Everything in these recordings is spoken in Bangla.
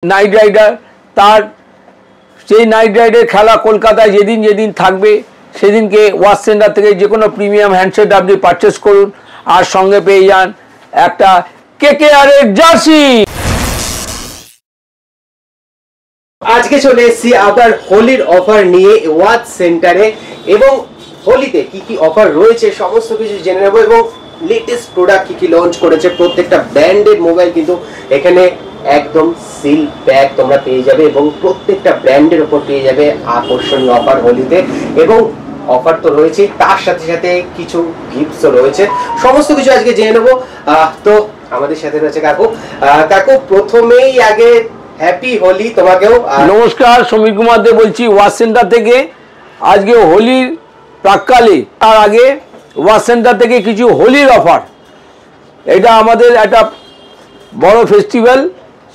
নাইট রাইডার তার সেই নাইট রাইডের খেলা কলকাতায় যেদিন যেদিন থাকবে সেদিনকে ওয়াচ সেন্টার থেকে যে কোনো প্রিমিয়াম হ্যান্ডসেট আপনি পারচেস করুন আর সঙ্গে পেয়ে যান একটা কেকেআর এর জার্সি। আজকে চলে এসেছি আবার হোলির অফার নিয়ে ওয়াচ সেন্টারে এবং হোলিতে কি কি অফার রয়েছে সমস্ত কিছু জেনে নেব এবং লেটেস্ট প্রোডাক্ট কি কি লঞ্চ করেছে প্রত্যেকটা ব্র্যান্ডের মোবাইল কিন্তু এখানে একদম সিল প্যাক তোমরা পেয়ে যাবে এবং প্রত্যেকটা ব্র্যান্ডের উপর পেয়ে যাবে আকর্ষণীয় অফার হোলিতে এবং অফার তো রয়েছে তার সাথে সাথে কিছু গিফটসও রয়েছে সমস্ত কিছু আজকে জেনে নেব। তো আমাদের সাথে রয়েছে কাকু প্রথমেই আগে হ্যাপি হোলি তোমাকেও। নমস্কার, সমীর কুমার দে বলছি ওয়াচ সেন্টার থেকে। আজকে হোলির প্রাককালে তার আগে ওয়াচ সেন্টার থেকে কিছু হোলির অফার, এটা আমাদের একটা বড় ফেস্টিভ্যাল,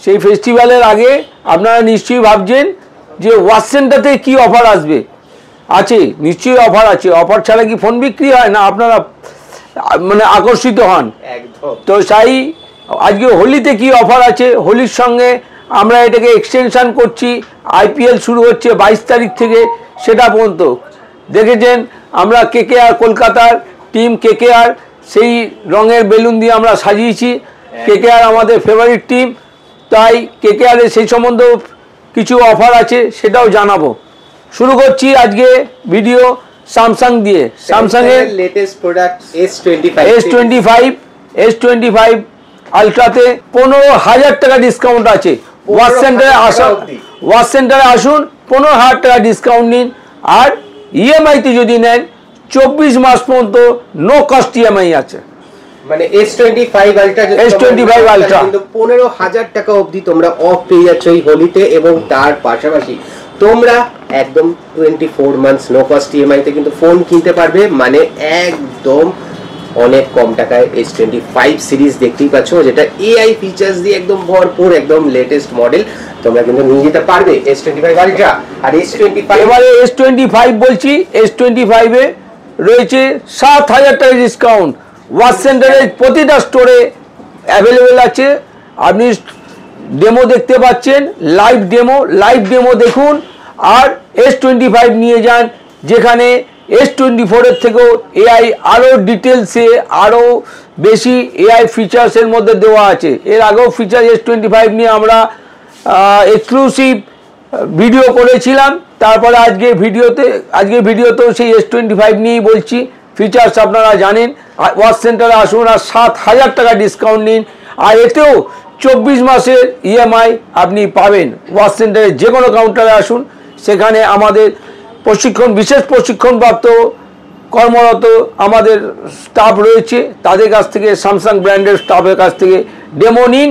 সেই ফেস্টিভ্যালের আগে আপনারা নিশ্চয়ই ভাবছেন যে ওয়াচ সেন্টার থেকে কী অফার আসবে। আছে, নিশ্চয়ই অফার আছে, অফার ছাড়া কি ফোন বিক্রি হয় না, আপনারা মানে আকর্ষিত হন। তো তাই আজকে হোলিতে কি অফার আছে, হোলির সঙ্গে আমরা এটাকে এক্সটেনশান করছি, আইপিএল শুরু হচ্ছে 22 তারিখ থেকে, সেটা পর্যন্ত দেখেছেন আমরা কেকেআর, কলকাতার টিম কেকেআর সেই রঙের বেলুন দিয়ে আমরা সাজিয়েছি। কেকেআর আমাদের ফেভারিট টিম, তাই কেকেআরের সেই সম্বন্ধেও কিছু অফার আছে সেটাও জানাবো। শুরু করছি আজকে ভিডিও স্যামসাং দিয়ে। স্যামসাংয়ের লেটেস্ট প্রোডাক্ট S25 আলট্রাতে 15,000 টাকা ডিসকাউন্ট আছে। ওয়াচ সেন্টারে আসুন 15,000 টাকা ডিসকাউন্ট নিন, আর ইএমআইতে যদি নেন 24 মাস পর্যন্ত নো কস্ট ইএমআই আছে। মানে S25 আলট্রা কিন্তু 15,000 টাকা অবধি তোমরা অফ পেয়ে যাচ্ছ এই হোলিতে এবং তার পাশাপাশি তোমরা একদম 24 মান্থস নো কস্ট ইএমআই তে কিন্তু ফোন কিনতে পারবে, মানে একদম অনেক কম টাকায় S25 সিরিজ দেখতেই পাচ্ছ, যেটা এআই ফিচার্স দিয়ে একদম ভরপুর, একদম লেটেস্ট মডেল তোমরা কিন্তু নিয়ে যেতে পারবে S25 আলট্রা। আর S25 এবারে S25 বলছি, S25 এ রয়েছে 7,000 টাকা ডিসকাউন্ট। ওয়াচ সেন্টারের প্রতিটা স্টোরে অ্যাভেলেবেল আছে। আপনি ডেমো দেখতে পাচ্ছেন, লাইভ ডেমো দেখুন আর S25 নিয়ে যান, যেখানে S24 এর থেকেও এআই আরও ডিটেলসে আরও বেশি এআই ফিচার্সের মধ্যে দেওয়া আছে। এর আগেও ফিচার S25 নিয়ে আমরা এক্সক্লুসিভ ভিডিও করেছিলাম, তারপরে আজকে ভিডিওতেও সেই S25 নিয়েই বলছি। ফিচার্স আপনারা জানেন। ওয়াচ সেন্টারে আসুন আর 7,000 টাকা ডিসকাউন্ট নিন, আর এতেও 24 মাসের ইএমআই আপনি পাবেন। ওয়াচ সেন্টারে যে কোনো কাউন্টারে আসুন, সেখানে আমাদের বিশেষ প্রশিক্ষণপ্রাপ্ত কর্মরত আমাদের স্টাফ রয়েছে, তাদের কাছ থেকে স্যামসাং ব্র্যান্ডের স্টাফের কাছ থেকে ডেমো নিন,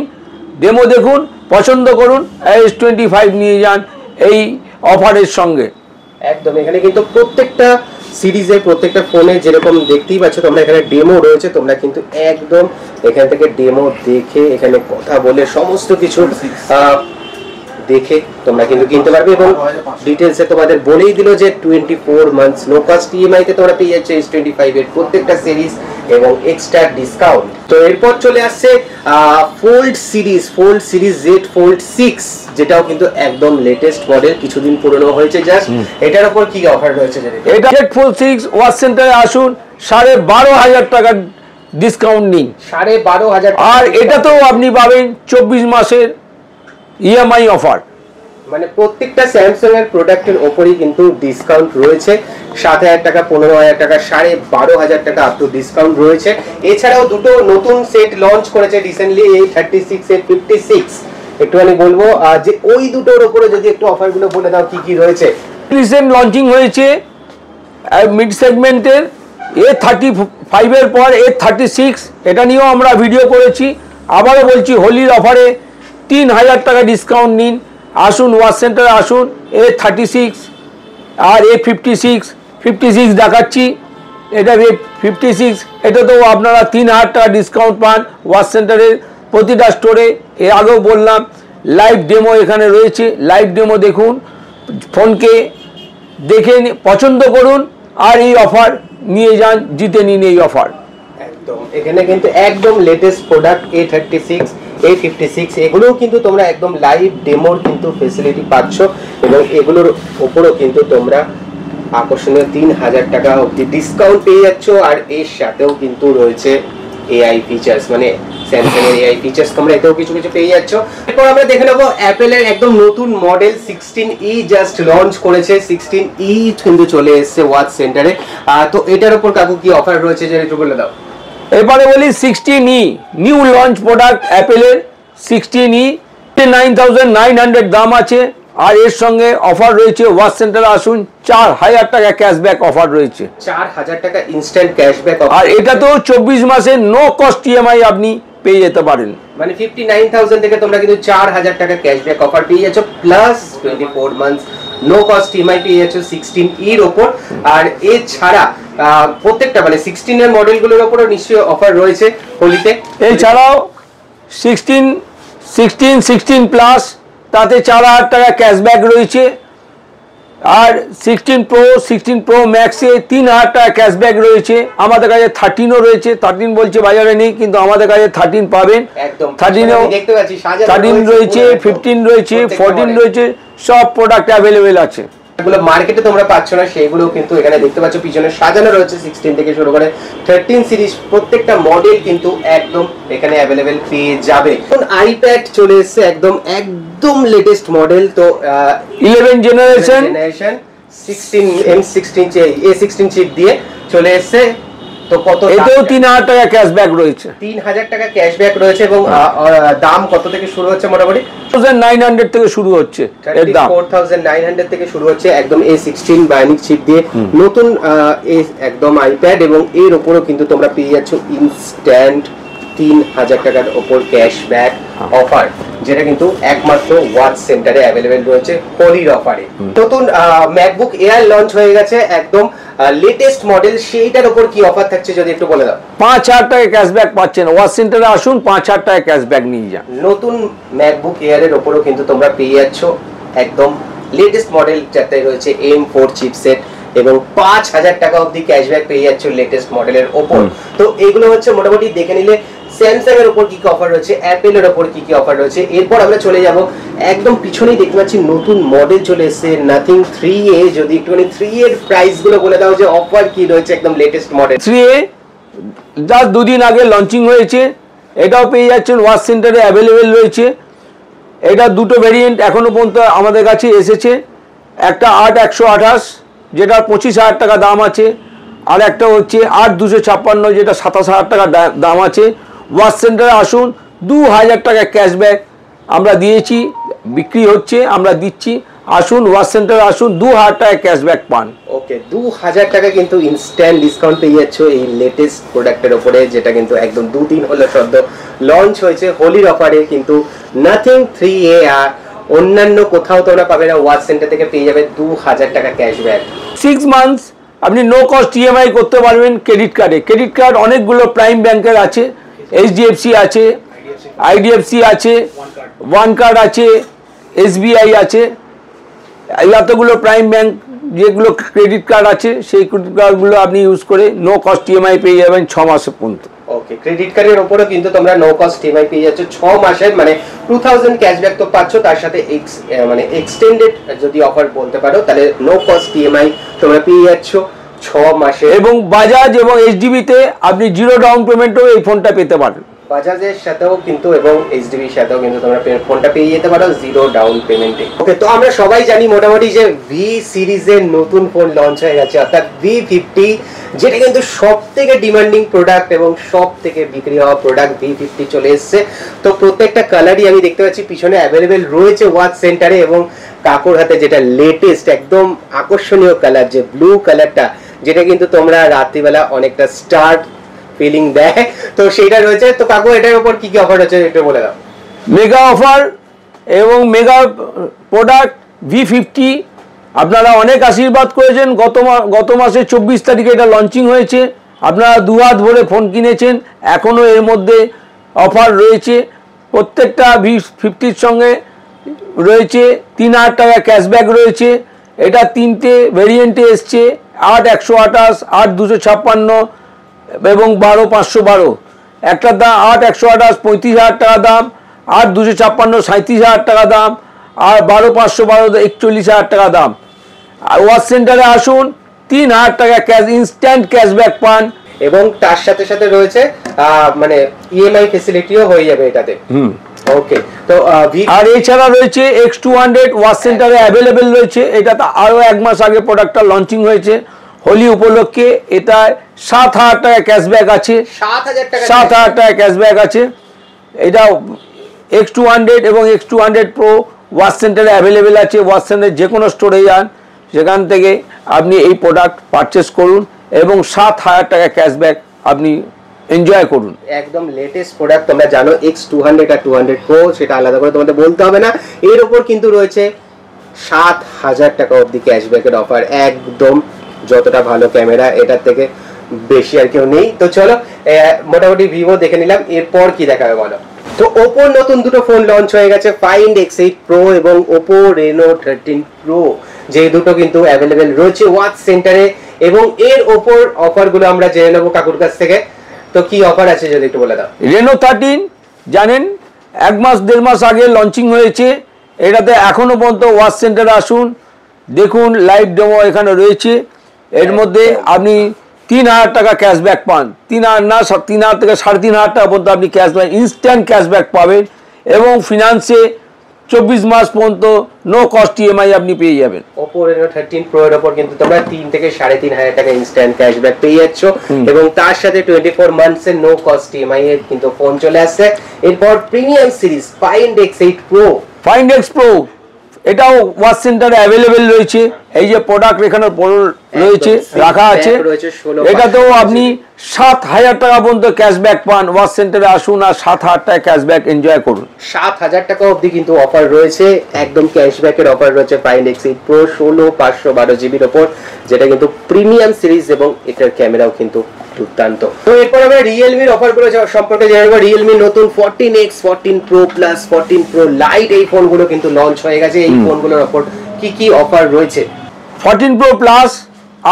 ডেমো দেখুন, পছন্দ করুন, S25 নিয়ে যান এই অফারের সঙ্গে। একদম এখানে কিন্তু প্রত্যেকটা সিরিজের প্রত্যেকটা ফোনে যেরকম দেখতেই পাচ্ছ তোমরা, এখানে ডেমো রয়েছে, তোমরা কিন্তু একদম এখান থেকে ডেমো দেখে এখানে কথা বলে সমস্ত কিছু দেখে তোমরা কিন্তু কিনতে পারবে এবং ডিটেলসে তোমাদের বলেই দিল যে 24 মান্থস নো কস্ট ইএমআই তে তোমরা পেয়ে যাচ্ছ S25 এর প্রত্যেকটা সিরিজ এবং এক্সট্রা ডিসকাউন্ট। তো এরপর চলে আসছে ফোল্ড সিরিজ Z Fold 6, যেটাও কিন্তু একদম লেটেস্ট মডেল, কিছুদিন পুরনো হয়েছে জাস্ট। এটার উপর কি অফার রয়েছে? এটা Z Fold 6 ওয়াচ সেন্টারে আসুন, 12,500 টাকা ডিসকাউন্ট নিন, 12,500। আর এটাতেও আপনি পাবেন 24 মাসের ইএমআই অফার। মানে প্রত্যেকটা স্যামসাং এর প্রোডাক্টের উপরই কিন্তু ডিসকাউন্ট রয়েছে। 7,000 টাকা, 15,000 টাকা, 12,500 টাকা আপ টু ডিসকাউন্ট রয়েছে। এছাড়াও দুটো নতুন সেট লঞ্চ করেছে রিসেন্টলি, এই 36 এর 56। একটুখানি বলবো যে ওই দুটোর উপরে যদি একটু অফারগুলো বলে দাও কি কি রয়েছে। রিসেন্ট লঞ্চিং হয়েছে মিড সেগমেন্টের A35 এর পর A36, এটা নিয়েও আমরা ভিডিও করেছি। আবারও বলছি, হোলির অফারে 3,000 টাকা ডিসকাউন্ট নিন, আসুন ওয়াচ সেন্টারে আসুন। A36 আর A56 দেখাচ্ছি, এটা A56, এটাতেও আপনারা 3,000 টাকা ডিসকাউন্ট পান ওয়াচ সেন্টারের প্রতিটা স্টোরে। এর আগেও বললাম লাইভ ডেমো এখানে রয়েছে, লাইভ ডেমো দেখুন, ফোনকে দেখে পছন্দ করুন আর এই অফার নিয়ে যান, জিতে নিন এই অফার। একদম এখানে কিন্তু একদম লেটেস্ট প্রোডাক্ট A36 A56 এগুলোও কিন্তু তোমরা একদম লাইভ ডেমোর কিন্তু ফেসিলিটি পাচ্ছ এবং এগুলোর উপরও কিন্তু তোমরা আকর্ষণীয় 3000 টাকা অবধি ডিসকাউন্ট পেয়ে যাচ্ছ। আর এর সাথেও কিন্তু রয়েছে এআই ফিচার্স, মানে স্যামসাং এর এআই ফিচার্স তোমরা এতেও কিছু কিছু পেয়ে যাচ্ছ। এরপর আমরা দেখে নেবো অ্যাপেলের একদম নতুন মডেল 16E জাস্ট লঞ্চ করেছে। 16E কিন্তু চলে এসেছে ওয়াচ সেন্টারে। তো এটার উপর কাকু কি অফার রয়েছে যেটা একটু বলে দাও। এবারে বলি 16E নিউ লঞ্চ প্রোডাক্ট অ্যাপেলের 16E 99,900 দাম আছে। আর এর সঙ্গে অফার রয়েছে, ওয়াচ সেন্টারে আসুন, 4000 টাকা ক্যাশব্যাক অফার রয়েছে। 4000 টাকা ইনস্ট্যান্ট ক্যাশব্যাক। আর এটা তো 24 মাসের নো কস্ট ইএমআই আপনি পেয়ে যেতে পারেন। মানে 59,000 থেকে তোমরা কিন্তু 4000 টাকা ক্যাশব্যাক অফার পেয়ে যাচ্ছ, plus 24 months no cost EMI পেয়ে যাচ্ছ 16E এর উপর। আর এছাড়া প্রত্যেকটা মানে 16 এর মডেলগুলোর উপরও নিশ্চয়ই অফার রয়েছে হোলিতে। এছাড়াও 16 প্লাস তাতে 4000 টাকা ক্যাশব্যাক রয়েছে। আর 16 প্রো ম্যাক্সে 3000 টাকা ক্যাশব্যাক রয়েছে। আমাদের কাছে 13ও রয়েছে, 13 বলছে বাজারে নেই, কিন্তু আমাদের কাছে 13 পাবেন। একদম 13 দেখতে পাচ্ছি 13 রয়েছে, 15 রয়েছে, 14 রয়েছে, সব প্রোডাক্ট অ্যাভেলেবেল আছে। যেগুলো মার্কেটে তোমরা পাচ্ছ না সেগুলো কিন্তু এখানে দেখতে পাচ্ছ পিছনে সাজানো রয়েছে। 16 থেকে শুরু করে 13 সিরিজ প্রত্যেকটা মডেল কিন্তু একদম এখানে অ্যাভেলেবেল পেয়ে যাবে। এখন আইপ্যাড চলে এসেছে একদম একদম লেটেস্ট মডেল। তো 11 জেনারেশন 16 M16 A16 চিপ দিয়ে চলে এসেছে। তো কত এতেও 3000 টাকা ক্যাশব্যাক রয়েছে। 3000 টাকা ক্যাশব্যাক রয়েছে এবং দাম কত থেকে শুরু হচ্ছে? মোটামুটি 4900 থেকে শুরু হচ্ছে এর দাম। 4900 থেকে শুরু হচ্ছে একদম A16 বায়োনিক চিপ দিয়ে নতুন একদম আইপ্যাড। এবং এর উপরও কিন্তু তোমরা পেয়ে যাচ্ছ ইনস্ট্যান্ট 3000 টাকার উপর ক্যাশব্যাক অফার, যেটা কিন্তু একমাত্র ওয়াচ সেন্টারে অ্যাভেলেবেল রয়েছে হোলির অফারে। নতুন ম্যাকবুক এয়ার লঞ্চ হয়ে গেছে একদম লেটেস্ট মডেল, সেইটার উপর কি অফার থাকছে যদি একটু বলে দাও। 5000 টাকা ক্যাশব্যাক পাচ্ছেন, ওয়াচ সেন্টারে আসুন, 5000 টাকা ক্যাশব্যাক নিয়ে যান। নতুন ম্যাকবুক এয়ারের উপরও কিন্তু তোমরা পেয়ে যাচ্ছ একদম লেটেস্ট মডেল, যাতে রয়েছে M4 চিপসেট এবং 5000 টাকা অবধি ক্যাশব্যাক পেয়ে যাচ্ছ লেটেস্ট মডেলের ওপর। তো এগুলো হচ্ছে মোটামুটি দেখে নিলে স্যামসাং এর উপর কি কি অফার রয়েছে, অ্যাপেলের উপর কি কি অফার রয়েছে। এরপর আমরা চলে যাব একদম পিছনেই দেখতে পাচ্ছি নতুন মডেল চলে এসেছে নাথিং 3A। যদি একটুখানি 3A এর প্রাইস গুলো বলে দাও যে অফার কি রয়েছে একদম লেটেস্ট মডেল। 3A জাস্ট দুদিন আগে লঞ্চিং হয়েছে, এটাও পেয়ে যাচ্ছেন ওয়াচ সেন্টারে অ্যাভেলেবেল রয়েছে। এটা দুটো ভেরিয়েন্ট এখনো পর্যন্ত আমাদের কাছে এসেছে, একটা 8128 যেটা 25000 টাকা দাম আছে, আর একটা হচ্ছে 8256 যেটা 27000 টাকা দাম আছে। ওয়াচ সেন্টারে আসুন, 2000 টাকা ক্যাশব্যাক আমরা দিয়েছি, বিক্রি হচ্ছে, আমরা দিচ্ছি। আসুন ওয়াচ সেন্টারে আসুন, 2000 টাকা ক্যাশব্যাক পান। ওকে, 2000 টাকা কিন্তু ইনস্ট্যান্ট ডিসকাউন্ট পেয়ে যাচ্ছ এই লেটেস্ট প্রোডাক্টের উপরে, যেটা কিন্তু একদম দুদিন হলো সদ্য লঞ্চ হয়েছে হোলির অফারে। কিন্তু নাথিং 3A আর অন্যান্য কোথাও তোমরা পাবে না, ওয়াচ সেন্টার থেকে পেয়ে যাবে 2000 টাকা ক্যাশব্যাক। 6 মান্থস আপনি নো কস্ট ইএমআই করতে পারবেন ক্রেডিট কার্ডে। ক্রেডিট কার্ড অনেকগুলো প্রাইম ব্যাংকের আছে, HDFC আছে, IDFC আছে, ওয়ান কার্ড আছে, SBI আছে, এতগুলো প্রাইম ব্যাংক যেগুলো ক্রেডিট কার্ড আছে সেই ক্রেডিট কার্ডগুলো আপনি ইউজ করে নো কস্ট ইএমআই পেয়ে যাবেন 6 মাসের পর্যন্ত। ওকে, ক্রেডিট কার্ডের উপরে কিন্তু তোমরা নো কস্ট ইএমআই পেয়ে যাচ্ছ 6 মাসের, মানে 2000 ক্যাশব্যাক তো পাচ্ছ, তার সাথে মানে এক্সটেন্ডেড যদি অফার বলতে পারো তাহলে নো কস্ট ইএমআই তোমরা পেয়ে যাচ্ছ 6 মাসে। এবং বাজাজ এবং HDB তে আপনি 0 ডাউন পেমেন্টও এই ফোনটা পেতে পারেন। বাজাজের সাথেও কিন্তু এবং HDBর সাথেও কিন্তু তোমরা ফোনটা পেয়ে যেতে পারো 0 ডাউন পেমেন্টে। ওকে, তো আমরা সবাই জানি মোটামুটি যে V সিরিজের নতুন ফোন লঞ্চ হয়ে গেছে, অর্থাৎ V50, যেটা কিন্তু সবথেকে ডিমান্ডিং প্রোডাক্ট এবং সবথেকে বিক্রি হওয়া প্রোডাক্ট V50 চলে এসেছে। তো প্রত্যেকটা কালারই আমি দেখতে পাচ্ছি পিছনে অ্যাভেলেবেল রয়েছে ওয়াচ সেন্টারে, এবং কাকুর হাতে যেটা লেটেস্ট একদম আকর্ষণীয় কালার যে ব্লু কালারটা, যেটা কিন্তু তোমরা রাত্রিবেলা অনেকটা স্টার ফিলিং দেয়, তো সেইটা রয়েছে। তো কাকু এটার উপর কি কি অফার আছে একটু বলে দাও। মেগা অফার এবং মেগা প্রোডাক্ট V50 আপনারা অনেক আশীর্বাদ করেছেন। গত মাসে 24 তারিখে এটা লঞ্চিং হয়েছে, আপনারা দুহাত ভরে ফোন কিনেছেন, এখনও এর মধ্যে অফার রয়েছে। প্রত্যেকটা V50-র সঙ্গে রয়েছে 3000 টাকা ক্যাশব্যাক রয়েছে। এটা 3টে ভেরিয়েন্টে এসছে, 8128, 8256 এবং 12512। একটার দাম 8128 35,000 টাকা দাম, আর 256 37,000 টাকা দাম, আর 12,512 41,000 টাকা দাম। আর ওয়াচ সেন্টারে আসুন, 3,000 টাকা ক্যাশ ইনস্ট্যান্ট ক্যাশব্যাক পান, এবং তার সাথে সাথে রয়েছে মানে ইএমআই ফ্যাসিলিটিও হয়ে যাবে এটাতে। ওকে, তো আর এছাড়া রয়েছে X200 ওয়াচ সেন্টারে অ্যাভেলেবেল রয়েছে। এটা তো আরও 1 মাস আগে প্রোডাক্টটা লঞ্চিং হয়েছে হোলি উপলক্ষে। এটা 7,000 টাকা ক্যাশব্যাক আছে, 7,000 টাকা ক্যাশব্যাক আছে। এটা X200 এবং X200 Pro ওয়াচ সেন্টারে অ্যাভেলেবেল আছে। ওয়াচ সেন্টারে যে কোনো স্টোরে যান, সেখান থেকে আপনি এই প্রোডাক্ট পারচেস করুন এবং 7,000 টাকা ক্যাশব্যাক আপনি এনজয় করুন। একদম লেটেস্ট প্রোডাক্ট, তোমরা জানো X200 আর 200 Pro, সেটা আলাদা করে তোমাদের বলতে হবে না। এর উপর কিন্তু রয়েছে 7,000 টাকা অবধি ক্যাশব্যাকের অফার। একদম যতটা ভালো ক্যামেরা, এটার থেকে বেশি আর কেউ নেই। তো চলো মোটামুটি ভিভো দেখে নিলাম, এরপর কি দেখাবে বলো। তো ওপোর নতুন দুটো ফোন লঞ্চ হয়ে গেছে, Find X8 Pro এবং Oppo Reno 13 Pro, যে দুটো কিন্তু অ্যাভেলেবেল রয়েছে ওয়াচ সেন্টারে। এবং এর ওপর অফারগুলো আমরা জেনে নেবো কাকুর কাছ থেকে। তো কি অফার আছে যদি একটু বলে দাও। Reno 13 জানেন 1 মাস 1.5 মাস আগে লঞ্চিং হয়েছে। এটাতে এখনো পর্যন্ত ওয়াচ সেন্টারে আসুন, দেখুন লাইভ ডেমো এখানে রয়েছে। এর মধ্যে আপনি 3,000 টাকা ক্যাশব্যাক পান, 3,000 না 3,000 থেকে 3,500 টাকা পর্যন্ত আপনি ক্যাশব্যাক ইনস্ট্যান্ট ক্যাশব্যাক পাবেন। এবং ফিনান্সে 24 মাস পর্যন্ত নো কস্ট ইএমআই আপনি পেয়ে যাবেন। Oppo Reno 13 Pro এর উপর কিন্তু তোমরা 3 থেকে 3,500 টাকা ইনস্ট্যান্ট ক্যাশব্যাক পেয়ে যাচ্ছ, এবং তার সাথে 24 মান্থস এর নো কস্ট ইএমআই এর কিন্তু ফোন চলে আসছে। এরপর premium series Find X8 Pro, Find X Pro এটাও ওয়াচ সেন্টারে অ্যাভেলেবেল রয়েছে। এই যে প্রোডাক্ট এখানে রয়েছে রাখা আছে, এটাতেও আপনি 7,000 টাকা পর্যন্ত ক্যাশব্যাক পান। ওয়াচ সেন্টারে আসুন আর 7,000 টাকা ক্যাশব্যাক এনজয় করুন। 7,000 টাকা অবধি কিন্তু অফার রয়েছে, একদম ক্যাশব্যাকের অফার রয়েছে Find X8 Pro 16/512 জিবির ওপর, যেটা কিন্তু প্রিমিয়াম সিরিজ এবং এটার ক্যামেরাও কিন্তু দুর্দান্ত। তো এরপর আমরা রিয়েলমির অফারগুলো সম্পর্কে জানবো। রিয়েলমি নতুন 14X, 14 Pro Plus, 14 Pro Lite এই ফোনগুলো কিন্তু লঞ্চ হয়ে গেছে। এই ফোনগুলোর ওপর কি কি অফার রয়েছে? 14 Pro Plus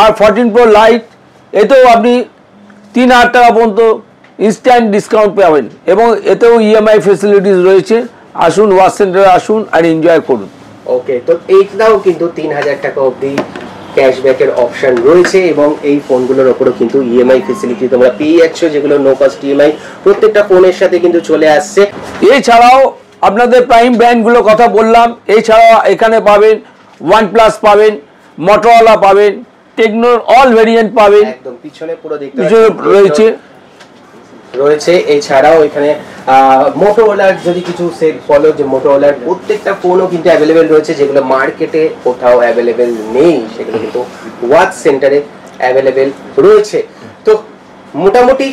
আর 14 Pro Lite এতেও আপনি 3,000 টাকা পর্যন্ত ইনস্ট্যান্ট ডিসকাউন্ট পাবেন এবং এতেও ইএমআই ফেসিলিটিস রয়েছে। আসুন ওয়াচ সেন্টারে আসুন আর এনজয় করুন। ওকে, তো এইটাও কিন্তু 3,000 টাকা অবধি ক্যাশব্যাকের অপশন রয়েছে, এবং এই ফোনগুলোর ওপরও কিন্তু ইএমআই ফেসিলিটি তোমরা পেয়ে যাচ্ছ, যেগুলো নো কস্ট ইএমআই প্রত্যেকটা ফোনের সাথে কিন্তু চলে আসছে। এছাড়াও আপনাদের প্রাইম ব্র্যান্ডগুলো কথা বললাম, এছাড়াও এখানে পাবেন OnePlus পাবেন, Motorola পাবেন, টেকনোর অল ভেরিয়েন্ট পাবেন। একদম পিছনে পুরো দেখতে রয়েছে। এছাড়াও এখানে মোটোরোলার যদি কিছু সেট ফলো, যে মোটোরোলার প্রত্যেকটা ফোনও কিন্তু অ্যাভেলেবেল রয়েছে, যেগুলো মার্কেটে কোথাও অ্যাভেলেবেল নেই, সেগুলো কিন্তু ওয়াচ সেন্টারে অ্যাভেলেবেল রয়েছে। তো মোটামুটি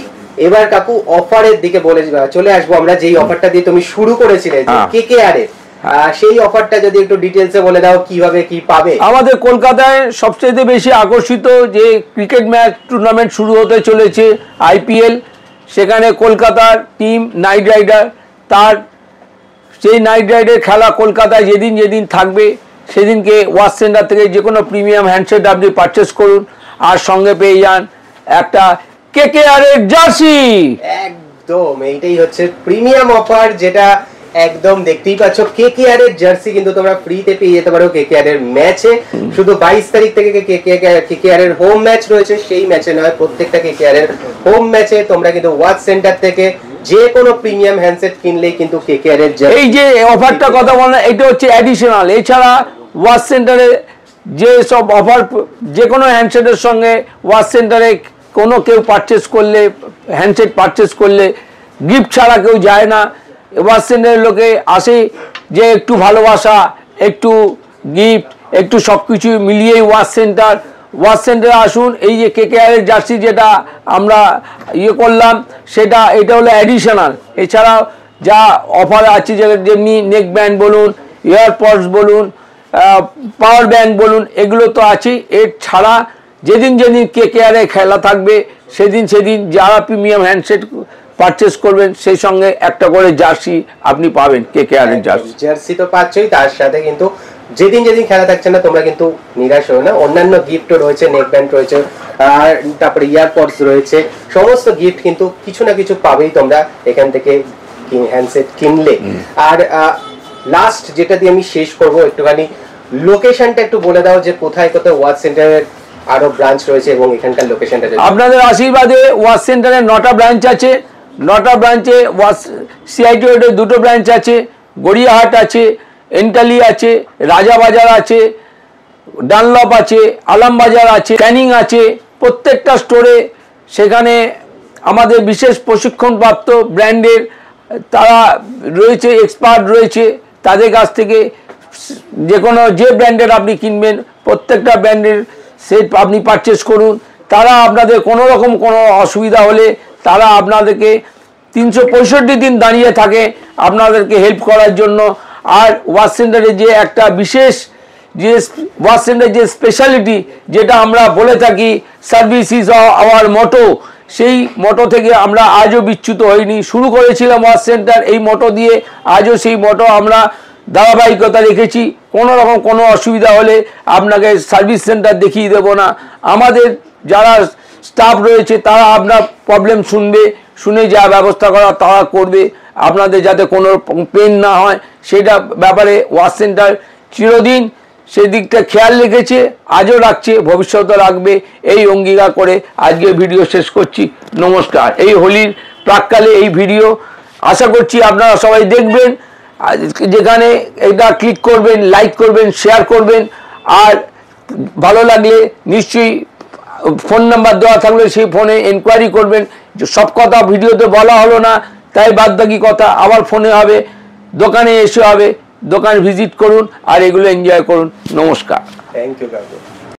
এবার কাকু অফারের দিকে চলে আসবো আমরা, যেই অফারটা দিয়ে তুমি শুরু করেছিলে KKR এর, সেই অফারটা যদি একটু ডিটেইলসে বলে দাও, কিভাবে কি পাবে। আমাদের কলকাতায় সবচেয়ে বেশি আকর্ষিত যে ক্রিকেট ম্যাচ টুর্নামেন্ট শুরু হতে চলেছে IPL, সেখানে কলকাতার টিম নাইট রাইডার, তার সেই নাইট রাইডের খেলা কলকাতায় যেদিন যেদিন থাকবে সেদিনকে ওয়াচ সেন্টার থেকে যে কোনো প্রিমিয়াম হ্যান্ডসেট আপনি পারচেস করুন আর সঙ্গে পেয়ে যান একটা KKR এর জার্সি। একদম এইটাই হচ্ছে প্রিমিয়াম অফার, যেটা একদম দেখতেই পাচ্ছ। KKR এর জার্সি কিন্তু তোমরা ফ্রিতে পেয়ে যেতে পারো KKR এর ম্যাচে। শুধু 22 তারিখ থেকে KKR এর হোম ম্যাচ রয়েছে, সেই ম্যাচে নয়, প্রত্যেকটা KKR এর হোম ম্যাচে তোমরা কিন্তু ওয়াচ সেন্টার থেকে যে কোনো প্রিমিয়াম হ্যান্ডসেট কিনলেই কিন্তু KKR এর এই যে অফারটা কথা বললাম, এটা হচ্ছে অ্যাডিশনাল। এছাড়া ওয়াচ সেন্টারে যে সব অফার, যে কোনো হ্যান্ডসেটের সঙ্গে ওয়াচ সেন্টারে কোনো কেউ পারচেস করলে, হ্যান্ডসেট পারচেস করলে গিফট ছাড়া কেউ যায় না। ওয়াচ সেন্টারের লোকে আসে যে একটু ভালোবাসা, একটু গিফট, একটু সব কিছু মিলিয়েই ওয়াচ সেন্টারে আসুন। এই যে KKR এর জার্সি যেটা আমরা করলাম, এটা হলো অ্যাডিশনাল। এছাড়াও যা অফার আছে, যেমনি নেক ব্যান্ড বলুন, ইয়ারপডস বলুন, পাওয়ার ব্যাংক বলুন, এগুলো তো আছেই। এর ছাড়া যেদিন যেদিন KKR এ খেলা থাকবে সেদিন যারা প্রিমিয়াম হ্যান্ডসেট পারচেস করবেন সেই সঙ্গে একটা করে জার্সি আপনি পাবেন। KKR এর জার্সি তো পাচ্ছই, তার সাথে কিন্তু যেদিন খেলা থাকছে না তোমরা কিন্তু নিরাশ হও না, অন্যান্য গিফটও রয়েছে, নেক ব্যান্ড রয়েছে, আর তারপরে ইয়ারপডস রয়েছে, সমস্ত গিফট কিন্তু কিছু না কিছু পাবেই তোমরা এখান থেকে হ্যান্ডসেট কিনলে। আর লাস্ট যেটা দিয়ে আমি শেষ করব, একটুখানি লোকেশনটা একটু বলে দাও যে কোথায় কোথায় ওয়াচ সেন্টারের আরো ব্রাঞ্চ রয়েছে এবং এখানকার লোকেশনটা। আপনাদের আশীর্বাদে ওয়াচ সেন্টারে 9টা ব্রাঞ্চ আছে। 9টা ব্রাঞ্চে ওয়াচ সিআইটি রোডে 2টো ব্রাঞ্চ আছে, গড়িয়াহাট আছে, এন্টালি আছে, রাজাবাজার আছে, ডানলপ আছে, আলামবাজার আছে, ক্যানিং আছে। প্রত্যেকটা স্টোরে সেখানে আমাদের বিশেষ প্রশিক্ষণপ্রাপ্ত ব্র্যান্ডের তারা রয়েছে, এক্সপার্ট রয়েছে। তাদের কাছ থেকে যে ব্র্যান্ডের আপনি কিনবেন প্রত্যেকটা ব্র্যান্ডের সেট আপনি পারচেস করুন। তারা আপনাদের কোনো রকম কোনো অসুবিধা হলে তারা আপনাদেরকে 365 দিন দাঁড়িয়ে থাকে আপনাদেরকে হেল্প করার জন্য। আর ওয়াচ সেন্টারে যে একটা বিশেষ যে ওয়াচ সেন্টারের যে স্পেশালিটি যেটা আমরা বলে থাকি, সার্ভিস ইজ আওয়ার মোটো, সেই মোটো থেকে আমরা আজও বিচ্যুত হইনি। শুরু করেছিলাম ওয়াচ সেন্টার এই মোটো দিয়ে, আজও সেই মোটো আমরা ধারাবাহিকতা রেখেছি। কোনো রকম কোনো অসুবিধা হলে আপনাকে সার্ভিস সেন্টার দেখিয়ে দেবো না। আমাদের যারা স্টাফ রয়েছে তারা আপনার প্রবলেম শুনবে, শুনে যা ব্যবস্থা করা তারা করবে, আপনাদের যাতে কোনো পেন না হয় সেটা ব্যাপারে ওয়াচ সেন্টার চিরদিন সেদিকটা খেয়াল রেখেছে, আজও রাখছে, ভবিষ্যতে রাখবে। এই অঙ্গীকার করে আজকে ভিডিও শেষ করছি। নমস্কার। এই হোলির প্রাককালে এই ভিডিও আশা করছি আপনারা সবাই দেখবেন। যেখানে এটা ক্লিক করবেন, লাইক করবেন, শেয়ার করবেন। আর ভালো লাগলে নিশ্চয়ই ফোন নাম্বার দেওয়া থাকলে সেই ফোনে এনকোয়ারি করবেন। সব কথা ভিডিওতে বলা হলো না, তাই বাদ বাকি কথা আবার ফোনে হবে, দোকানে এসে হবে। দোকান ভিজিট করুন আর এগুলো এনজয় করুন। নমস্কার। থ্যাংক ইউ কাকু।